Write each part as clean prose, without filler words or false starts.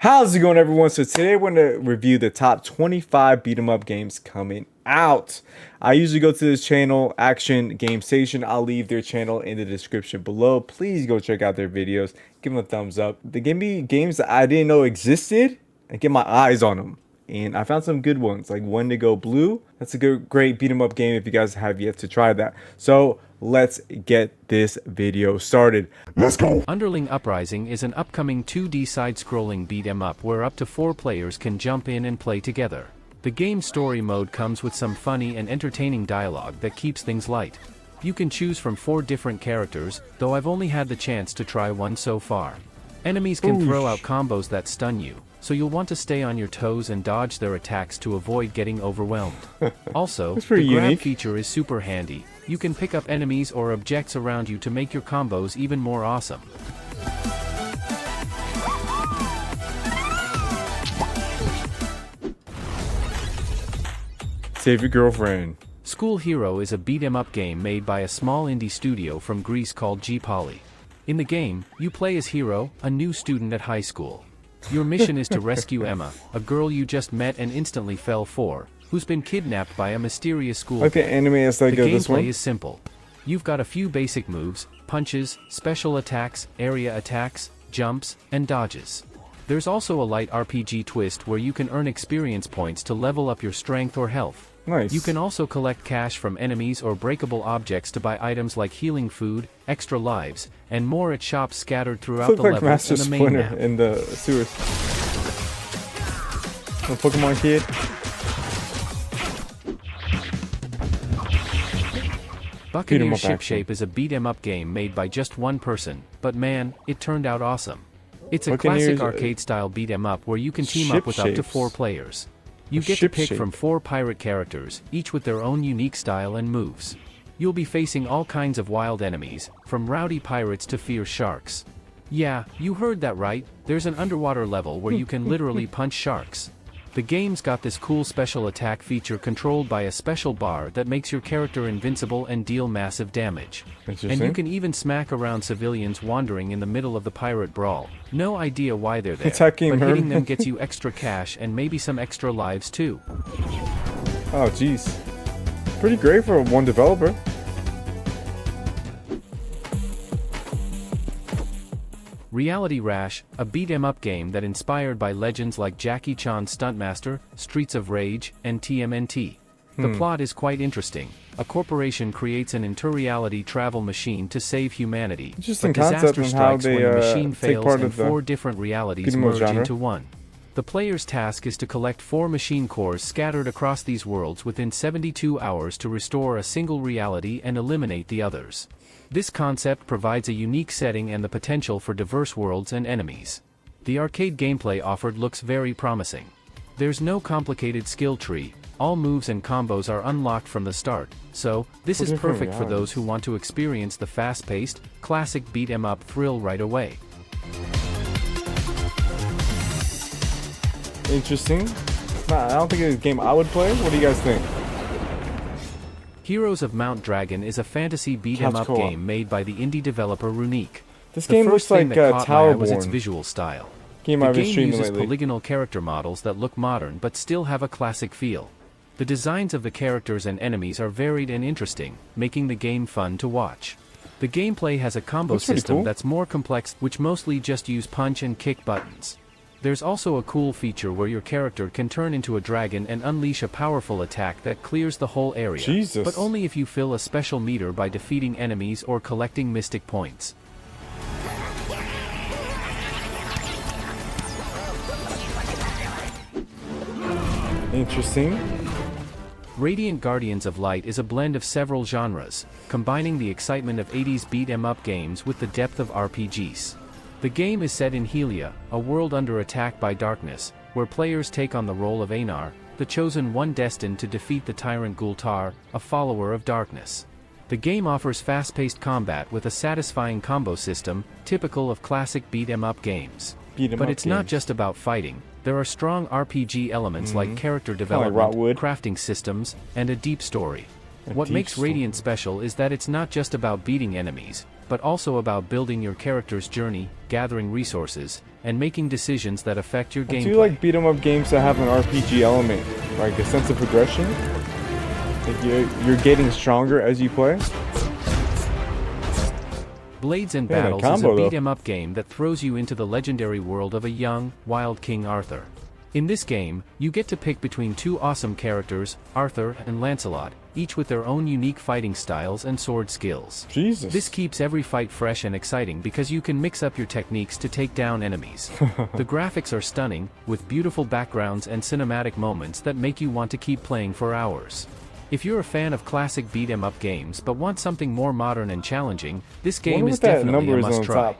How's it going, everyone? So today we're going to review the top 25 beat 'em up games coming out. I usually go to this channel, Action Game Station. I'll leave their channel in the description below. Please go check out their videos. Give them a thumbs up. They give me games that I didn't know existed and get my eyes on them. And I found some good ones like Wendigo Blue. That's a great beat 'em up game if you guys have yet to try that. So let's get this video started. Let's go. Underling Uprising is an upcoming 2D side-scrolling beat 'em up where up to 4 players can jump in and play together. The game's story mode comes with some funny and entertaining dialogue that keeps things light. You can choose from 4 different characters, though I've only had the chance to try one so far. Enemies can throw out combos that stun you, so you'll want to stay on your toes and dodge their attacks to avoid getting overwhelmed. Also, the grab feature is super handy. You can pick up enemies or objects around you to make your combos even more awesome. Save your girlfriend. School Hero is a beat-em-up game made by a small indie studio from Greece called G-Poly. In the game, you play as Hero, a new student at high school. Your mission is to rescue Emma, a girl you just met and instantly fell for, who's been kidnapped by a mysterious school. Like the anime is like this one. The gameplay is simple. You've got a few basic moves, punches, special attacks, area attacks, jumps, and dodges. There's also a light RPG twist where you can earn experience points to level up your strength or health. Nice. You can also collect cash from enemies or breakable objects to buy items like healing food, extra lives, and more at shops scattered throughout the levels Master and the main map. in the sewers. A Pokemon kid. Buccaneers Shipshape is a beat-em-up game made by just one person, but man, it turned out awesome. It's a classic arcade-style beat-em-up where you can team up with up to 4 players. You get to pick from 4 pirate characters, each with their own unique style and moves. You'll be facing all kinds of wild enemies, from rowdy pirates to fierce sharks. Yeah, you heard that right, there's an underwater level where you can literally punch sharks. The game's got this cool special attack feature controlled by a special bar that makes your character invincible and deal massive damage. And you can even smack around civilians wandering in the middle of the pirate brawl. No idea why they're there, but hitting them gets you extra cash and maybe some extra lives too. Oh jeez. Pretty great for one developer. Reality Rash, a beat-em-up game that inspired by legends like Jackie Chan's Stuntmaster, Streets of Rage, and TMNT. The plot is quite interesting. A corporation creates an interreality travel machine to save humanity, but disaster strikes when the machine fails and 4 different realities merge into one. The player's task is to collect 4 machine cores scattered across these worlds within 72 hours to restore a single reality and eliminate the others. This concept provides a unique setting and the potential for diverse worlds and enemies. The arcade gameplay offered looks very promising. There's no complicated skill tree, all moves and combos are unlocked from the start, so this is perfect for those who want to experience the fast-paced, classic beat-em-up thrill right away. Interesting. I don't think it's a game I would play. What do you guys think? Heroes of Mount Dragon is a fantasy beat-em-up game made by the indie developer Runique. This game looks like Towerborne. Was its visual style. The game uses polygonal character models that look modern but still have a classic feel. The designs of the characters and enemies are varied and interesting, making the game fun to watch. The gameplay has a combo system that's more complex, which mostly just use punch and kick buttons. There's also a cool feature where your character can turn into a dragon and unleash a powerful attack that clears the whole area, but only if you fill a special meter by defeating enemies or collecting mystic points. Interesting. Radiant Guardians of Light is a blend of several genres, combining the excitement of 80s beat-em-up games with the depth of RPGs. The game is set in Helia, a world under attack by darkness, where players take on the role of Anar, the chosen one destined to defeat the tyrant Gultar, a follower of darkness. The game offers fast-paced combat with a satisfying combo system, typical of classic beat-em-up games. But it's not just about fighting. There are strong RPG elements like character development, crafting systems, and a deep story. What makes Radiant special is that it's not just about beating enemies. but also about building your character's journey, gathering resources, and making decisions that affect your gameplay. Do you like beat 'em up games that have an RPG element, like a sense of progression? Like you're getting stronger as you play? Blades and Yeah, Battles combo, is a beat-em-up game that throws you into the legendary world of a young, wild King Arthur. In this game, you get to pick between two awesome characters, Arthur and Lancelot, each with their own unique fighting styles and sword skills. Jesus. This keeps every fight fresh and exciting because you can mix up your techniques to take down enemies. The graphics are stunning, with beautiful backgrounds and cinematic moments that make you want to keep playing for hours. If you're a fan of classic beat-em-up games but want something more modern and challenging, this game is definitely a must-try.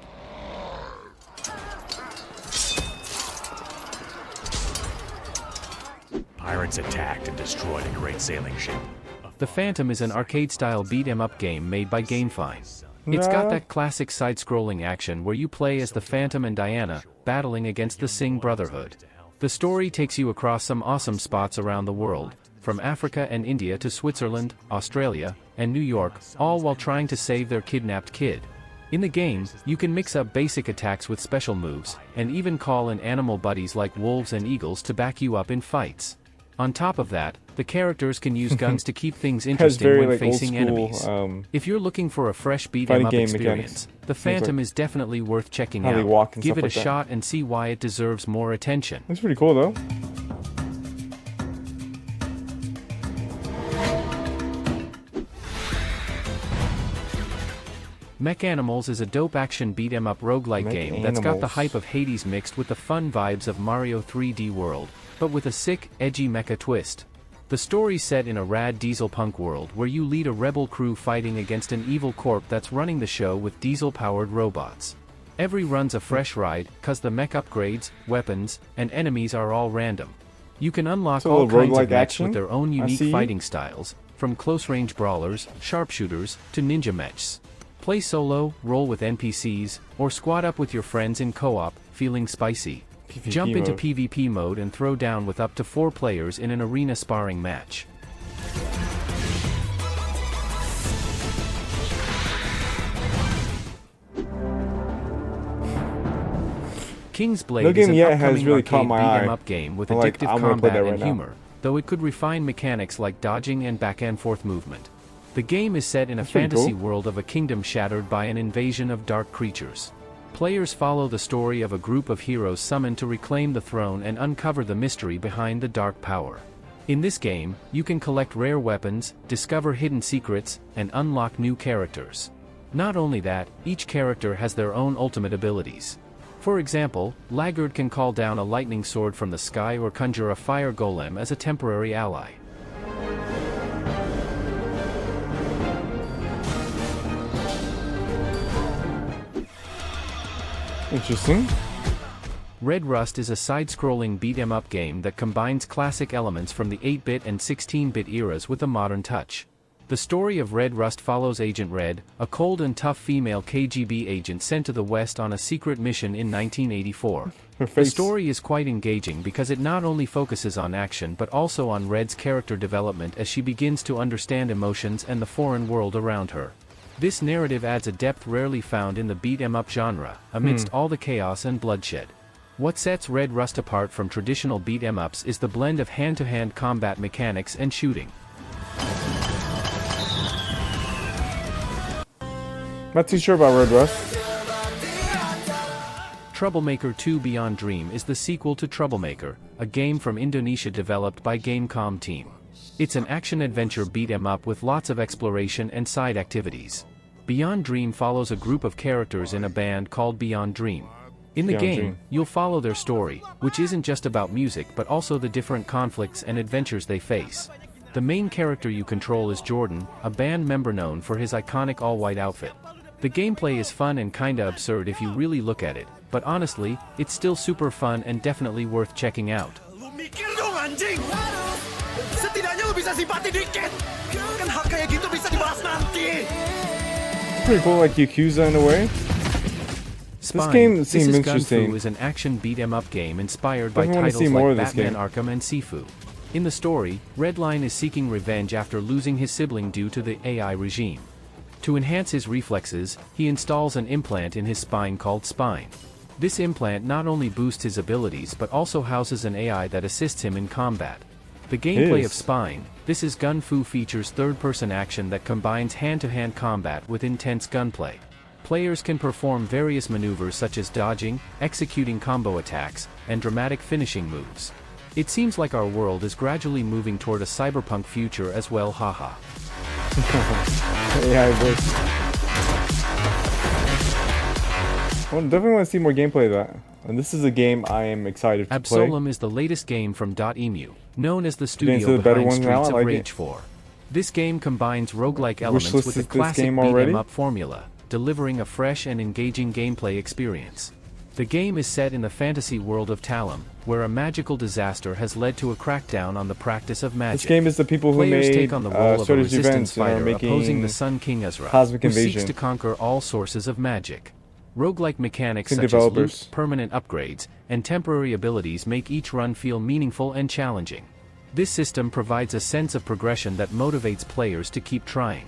Pirates attacked and destroyed a great sailing ship. The Phantom is an arcade-style beat-em-up game made by GameFine. It's got that classic side-scrolling action where you play as the Phantom and Diana, battling against the Singh Brotherhood. The story takes you across some awesome spots around the world, from Africa and India to Switzerland, Australia, and New York, all while trying to save their kidnapped kid. In the game, you can mix up basic attacks with special moves, and even call in animal buddies like wolves and eagles to back you up in fights. On top of that, the characters can use guns to keep things interesting when facing enemies. If you're looking for a fresh beat-em-up experience, the Phantom is definitely worth checking out. Give it a shot and see why it deserves more attention. That's pretty cool though. Mecha Animals is a dope action beat-em-up roguelike game that's got the hype of Hades mixed with the fun vibes of Mario 3D World, but with a sick, edgy mecha twist. The story's set in a rad diesel punk world where you lead a rebel crew fighting against an evil corp that's running the show with diesel-powered robots. Every run's a fresh ride, cause the mech upgrades, weapons, and enemies are all random. You can unlock all kinds of mechs with their own unique fighting styles, from close-range brawlers, sharpshooters, to ninja mechs. Play solo, roll with NPCs, or squad up with your friends in co-op, feeling spicy. Jump into PvP mode and throw down with up to 4 players in an arena sparring match. King's Blade is an upcoming arcade beat-em-up game with addictive combat and humor, though it could refine mechanics like dodging and back-and-forth movement. The game is set in a fantasy world of a kingdom shattered by an invasion of dark creatures. Players follow the story of a group of heroes summoned to reclaim the throne and uncover the mystery behind the dark power. In this game, you can collect rare weapons, discover hidden secrets, and unlock new characters. Not only that, each character has their own ultimate abilities. For example, Laggard can call down a lightning sword from the sky or conjure a fire golem as a temporary ally. Interesting. Red Rust is a side-scrolling beat-em-up game that combines classic elements from the 8-bit and 16-bit eras with a modern touch. The story of Red Rust follows Agent Red, a cold and tough female KGB agent sent to the West on a secret mission in 1984. The story is quite engaging because it not only focuses on action but also on Red's character development as she begins to understand emotions and the foreign world around her. This narrative adds a depth rarely found in the beat-em-up genre, amidst all the chaos and bloodshed. What sets Red Rust apart from traditional beat-em-ups is the blend of hand-to-hand combat mechanics and shooting. Not too sure about Red Rust. Troublemaker 2 Beyond Dream is the sequel to Troublemaker, a game from Indonesia developed by Gamecom team. It's an action-adventure beat-em-up with lots of exploration and side activities. Beyond Dream follows a group of characters in a band called Beyond Dream. In the game, you'll follow their story, which isn't just about music but also the different conflicts and adventures they face. The main character you control is Jordan, a band member known for his iconic all-white outfit. The gameplay is fun and kinda absurd if you really look at it, but honestly, it's still super fun and definitely worth checking out. Pretty cool, like Yakuza in a way. Spine, this game seems This interesting. Gun Fu is an action beat-em-up game inspired by titles like Batman Arkham and Sifu. In the story, Redline is seeking revenge after losing his sibling due to the AI regime. To enhance his reflexes, he installs an implant in his spine called Spine. This implant not only boosts his abilities but also houses an AI that assists him in combat. The gameplay of Spine, this is Gun Fu features third-person action that combines hand-to-hand combat with intense gunplay. Players can perform various maneuvers such as dodging, executing combo attacks, and dramatic finishing moves. It seems like our world is gradually moving toward a cyberpunk future as well, haha. Yeah, I wish. I definitely want to see more gameplay of that. And this is a game I am excited to play. Absolum is the latest game from .emu, known as the Getting studio to the better behind ones now, Streets I of like Rage it. 4. This game combines roguelike elements with the this classic game already? beat-em-up formula, delivering a fresh and engaging gameplay experience. The game is set in the fantasy world of Talum, where a magical disaster has led to a crackdown on the practice of magic. This game is the people who Players made take on the role of a strategy resistance events and are fighter opposing making the Sun King Ezra, Cosmic who Invasion. seeks to conquer all sources of magic. Roguelike mechanics Same such as developers. loot, permanent upgrades, and temporary abilities make each run feel meaningful and challenging. This system provides a sense of progression that motivates players to keep trying.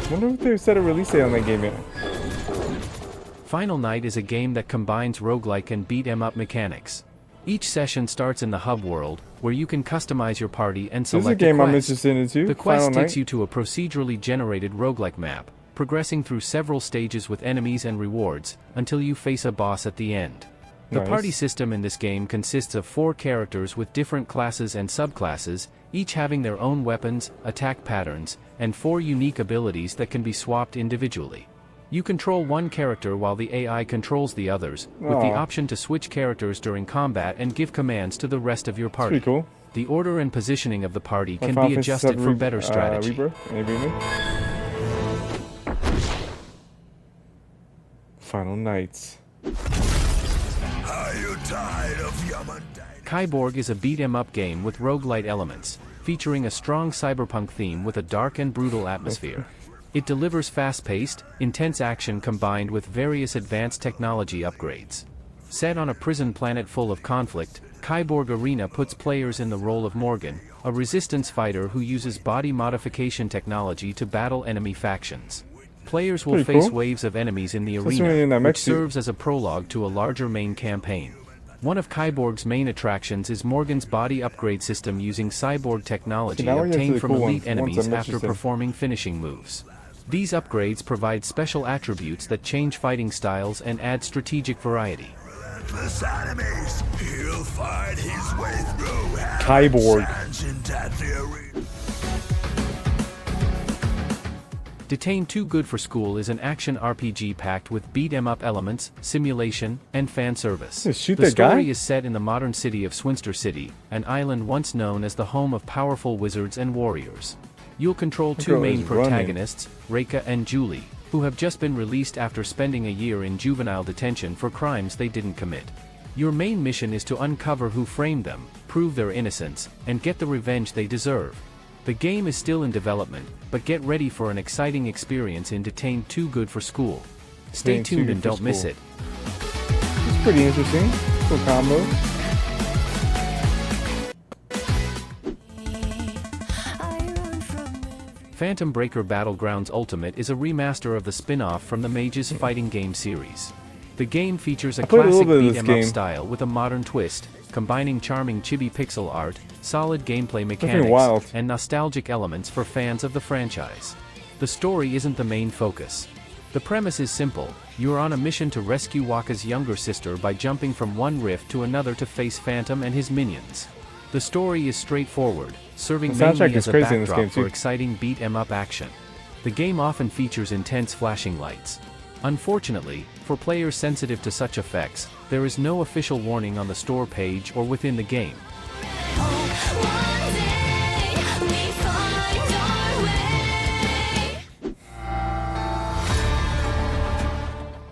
I wonder if they set a release date on that game yet. Final Night is a game that combines roguelike and beat-em-up mechanics. Each session starts in the hub world, where you can customize your party and This is a select game a I'm quest. interested in too. The quest Final takes Night. you to a procedurally generated roguelike map, progressing through several stages with enemies and rewards, until you face a boss at the end. The Nice. party system in this game consists of 4 characters with different classes and subclasses, each having their own weapons, attack patterns, and 4 unique abilities that can be swapped individually. You control one character while the AI controls the others, with the Aw. option to switch characters during combat and give commands to the rest of your party. Pretty cool. The order and positioning of the party can Final be Fantasy adjusted VII for better strategy. Rebirth? Any remake? Final Nights. Are you tired of Yamandai? Kyborg is a beat-em-up game with roguelite elements, featuring a strong cyberpunk theme with a dark and brutal atmosphere. It delivers fast-paced, intense action combined with various advanced technology upgrades. Set on a prison planet full of conflict, Kyborg Arena puts players in the role of Morgan, a resistance fighter who uses body modification technology to battle enemy factions. Players will Pretty face cool. waves of enemies in the So swimming in arena, that mech which suit. serves as a prologue to a larger main campaign. One of Kyborg's main attractions is Morgan's body upgrade system using cyborg technology now we're getting to obtained the from cool elite ones enemies I'm after interested in. performing finishing moves. These upgrades provide special attributes that change fighting styles and add strategic variety. Relentless enemies. He'll find his way through. Kyborg. Detained Too Good for School is an action RPG packed with beat-em-up elements, simulation, and fan service. Just shoot The that guy? story is set in the modern city of Swinster City, an island once known as the home of powerful wizards and warriors. You'll control 2 girl main is running. protagonists, Reika and Julie, who have just been released after spending a year in juvenile detention for crimes they didn't commit. Your main mission is to uncover who framed them, prove their innocence, and get the revenge they deserve. The game is still in development, but get ready for an exciting experience in Detained Too Good for School. Stay Detained Too tuned Good and for don't miss School. it. It's pretty interesting. Cool combo. Phantom Breaker Battlegrounds Ultimate is a remaster of the spin-off from the Mage's fighting game series. The game features a played a little classic bit of this beat-em-up game. style with a modern twist, combining charming chibi pixel art, solid gameplay Definitely wild. mechanics, and nostalgic elements for fans of the franchise. The story isn't the main focus. The premise is simple: you are on a mission to rescue Waka's younger sister by jumping from one rift to another to face Phantom and his minions. The story is straightforward, serving The soundtrack mainly is as a crazy in this backdrop game, too. for exciting beat-em-up action. The game often features intense flashing lights. Unfortunately, for players sensitive to such effects, there is no official warning on the store page or within the game.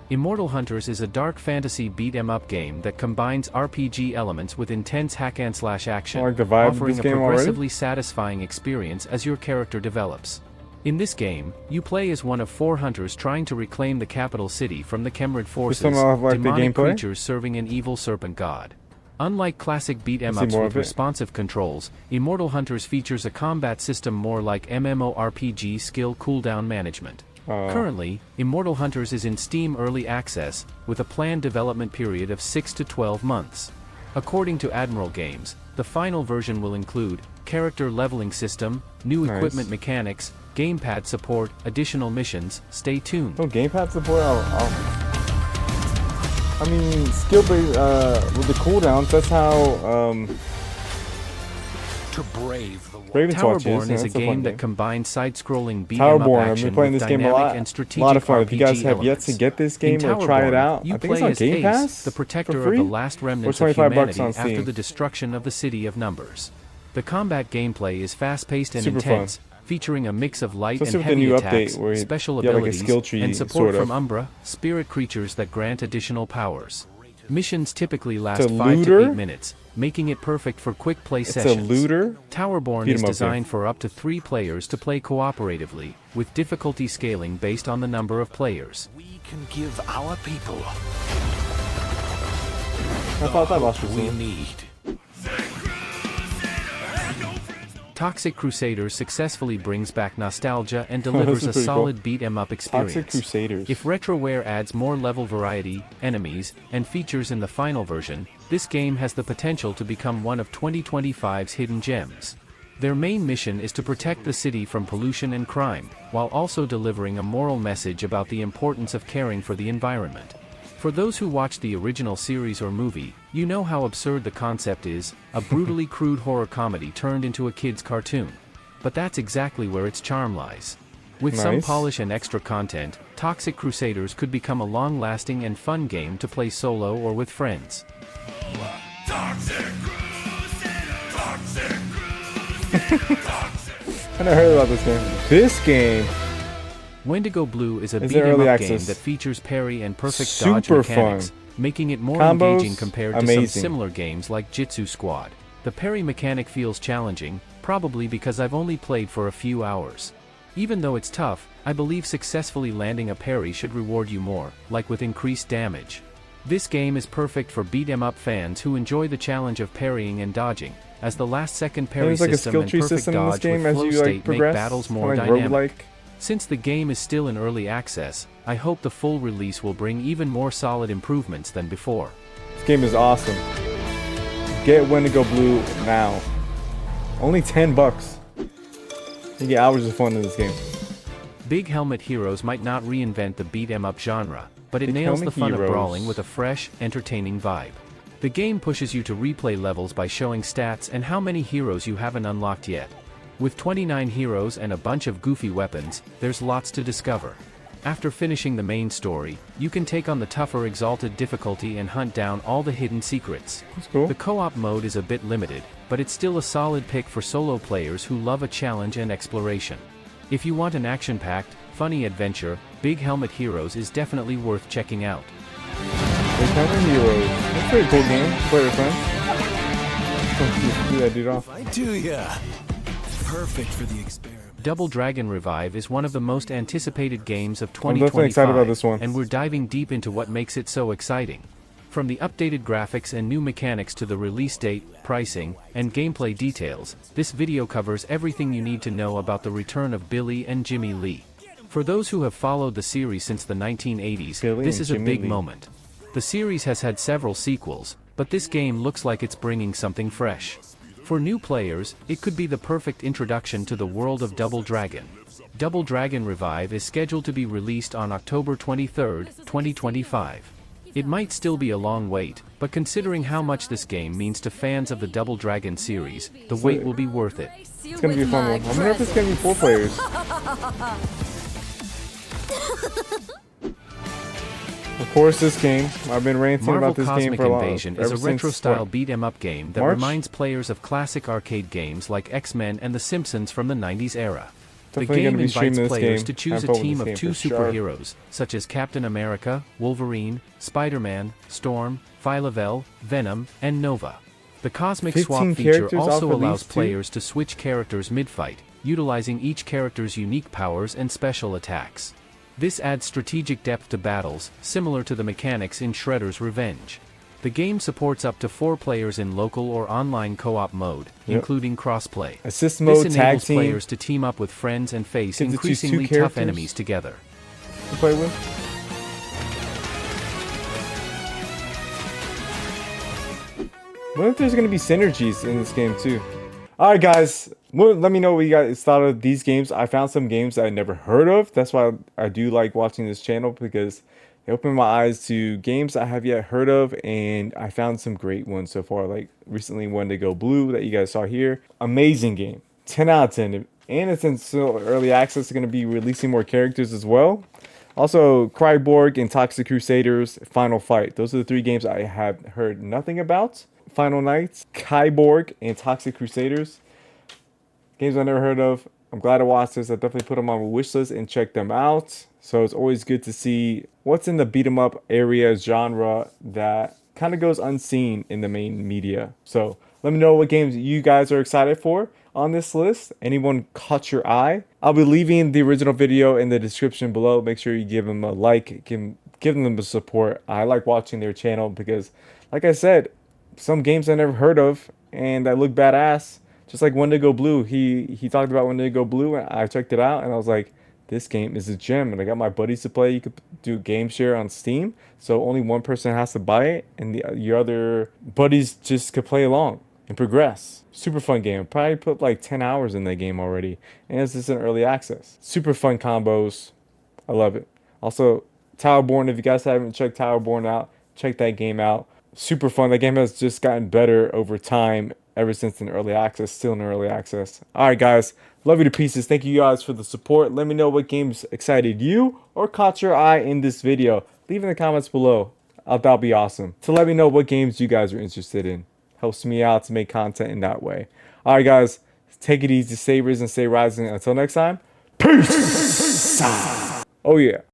Immortal Hunters is a dark fantasy beat-em-up game that combines RPG elements with intense hack-and-slash action, I like the vibe of offering this a game already. progressively satisfying experience as your character develops. In this game, you play as one of 4 hunters trying to reclaim the capital city from the Khemrid forces, one off like the demonic gameplay? creatures serving an evil serpent god. Unlike classic beat-em-ups with responsive controls, Immortal Hunters features a combat system more like MMORPG skill cooldown management. Currently, Immortal Hunters is in Steam Early Access, with a planned development period of 6 to 12 months. According to Admiral Games, the final version will include character leveling system, new equipment mechanics, gamepad support, additional missions. Stay tuned. Oh, gamepad support? I mean, skill-based, with the cooldowns, that's how, To brave the world. Towerborne is a game that combines side-scrolling beat-em-up Towerborne, I've action been playing with this game a dynamic lot. and A strategic lot of fun. If you guys RPG have yet to elements. get this game or try it out, You I think it's play on as Game Ace, Pass the protector for of free? the last remnants Or of $25 humanity on Steam. after the destruction of the City of Numbers. The combat gameplay is fast-paced and Super intense, featuring a mix of light Especially and with the heavy new attacks, update where special you have like a abilities, skill tree, and support sort of. from Umbra, spirit creatures that grant additional powers. Missions typically last It's a 5 to looter? 8 minutes, making it perfect for quick play It's sessions. a looter? Towerborne Beat 'em is up designed game. for up to 3 players to play cooperatively, with difficulty scaling based on the number of players. We can give our people I thought that was we need. Toxic Crusaders successfully brings back nostalgia and This delivers is a pretty cool. solid beat-em-up experience. Toxic Crusaders. If Retroware adds more level variety, enemies, and features in the final version, this game has the potential to become one of 2025's hidden gems. Their main mission is to protect the city from pollution and crime, while also delivering a moral message about the importance of caring for the environment. For those who watched the original series or movie, you know how absurd the concept is, a brutally crude horror comedy turned into a kid's cartoon. But that's exactly where its charm lies. With some Nice. polish and extra content, Toxic Crusaders could become a long-lasting and fun game to play solo or with friends. Toxic Crusader! Toxic Crusader! I never heard about this game. This game, Wendigo Blue is a Is there early beat-em-up game access? that features parry and perfect dodge Super mechanics, fun. making it more Combos, engaging compared to amazing. some similar games like Jitsu Squad. The parry mechanic feels challenging, probably because I've only played for a few hours. Even though it's tough, I believe successfully landing a parry should reward you more, like with increased damage. This game is perfect for beat-em-up fans who enjoy the challenge of parrying and dodging, as the last-second parry there's like a system skill and tree perfect system in this dodge game with as flow you state like make progress. battles more Like dynamic. roguelike. Since the game is still in early access, I hope the full release will bring even more solid improvements than before. This game is awesome. Get Wendigo Blue now. Only $10. You get hours of fun in this game. Big Helmet Heroes might not reinvent the beat-em-up genre, but it Big nails the Helmet fun Heroes. of brawling with a fresh, entertaining vibe. The game pushes you to replay levels by showing stats and how many heroes you haven't unlocked yet. With 29 heroes and a bunch of goofy weapons, there's lots to discover. After finishing the main story, you can take on the tougher Exalted difficulty and hunt down all the hidden secrets. That's cool. The co-op mode is a bit limited, but it's still a solid pick for solo players who love a challenge and exploration. If you want an action-packed, funny adventure, Big Helmet Heroes is definitely worth checking out. Big Helmet Heroes. That's a pretty cool game. Play with friends. Do that dude off. I do ya. Perfect for the experiment. Double Dragon Revive is one of the most anticipated games of I'm 2025, definitely excited about this one. and we're diving deep into what makes it so exciting. From the updated graphics and new mechanics to the release date, pricing, and gameplay details, this video covers everything you need to know about the return of Billy and Jimmy Lee. For those who have followed the series since the 1980s, Billy this and is a Jimmy big Lee. moment. The series has had several sequels, but this game looks like it's bringing something fresh. For new players, it could be the perfect introduction to the world of Double Dragon. Double Dragon Revive is scheduled to be released on October 23, 2025. It might still be a long wait, but considering how much this game means to fans of the Double Dragon series, the wait will be worth it. It's gonna be a fun one. I wonder if it's gonna be 4 players. Of course, this game. I've been ranting Marvel about this game Cosmic for a while. Invasion is a retro-style beat-em-up game that March? reminds players of classic arcade games like X-Men and The Simpsons from the 90s era. Definitely The gonna game be invites streaming this players game. to choose Have a fun with team this of game 2 for sure. superheroes, such as Captain America, Wolverine, Spider-Man, Storm, Phyla-Vell, Venom, and Nova. The Cosmic 15 Swap feature characters off also of allows these two? players to switch characters mid-fight, utilizing each character's unique powers and special attacks. This adds strategic depth to battles, similar to the mechanics in Shredder's Revenge. The game supports up to 4 players in local or online co-op mode, including crossplay. Assist mode, This tag enables team. players to team up with friends and face Get to choose 2 increasingly tough characters enemies together. to play with. What if there's gonna be synergies in this game too? All right, guys. Let me know what you guys thought of these games. I found some games I never heard of. That's why I do like watching this channel, because it opened my eyes to games I have yet heard of, and I found some great ones so far. Like recently, Wendigo Blue that you guys saw here. Amazing game. 10 out of 10. And it's in still early access. They're going to be releasing more characters as well. Also, Kyborg and Toxic Crusaders, Final Fight. Those are the 3 games I have heard nothing about. Final Nights, Kyborg, and Toxic Crusaders. Games I never heard of. I'm glad I watched this. I definitely put them on my wish list and check them out. So it's always good to see what's in the beat 'em up area genre that kind of goes unseen in the main media. So let me know what games you guys are excited for on this list. Anyone caught your eye? I'll be leaving the original video in the description below. Make sure you give them a like, give them the support. I like watching their channel because, like I said, some games I never heard of and that look badass. Just like Wendigo Blue. He talked about Wendigo Blue, and I checked it out, and I was like, this game is a gem. And I got my buddies to play. You could do game share on Steam, so only one person has to buy it, and your other buddies just could play along and progress. Super fun game. Probably put like 10 hours in that game already, and it's just in early access. Super fun combos. I love it. Also, Towerborne. If you guys haven't checked Towerborne out, check that game out. Super fun. That game has just gotten better over time. Ever since in early access, still in early access. All right, guys, love you to pieces. Thank you guys for the support. Let me know what games excited you or caught your eye in this video. Leave in the comments below. That'll be awesome. So let me know what games you guys are interested in. Helps me out to make content in that way. All right, guys, take it easy, stay risen, stay rising. Until next time, peace. Oh yeah.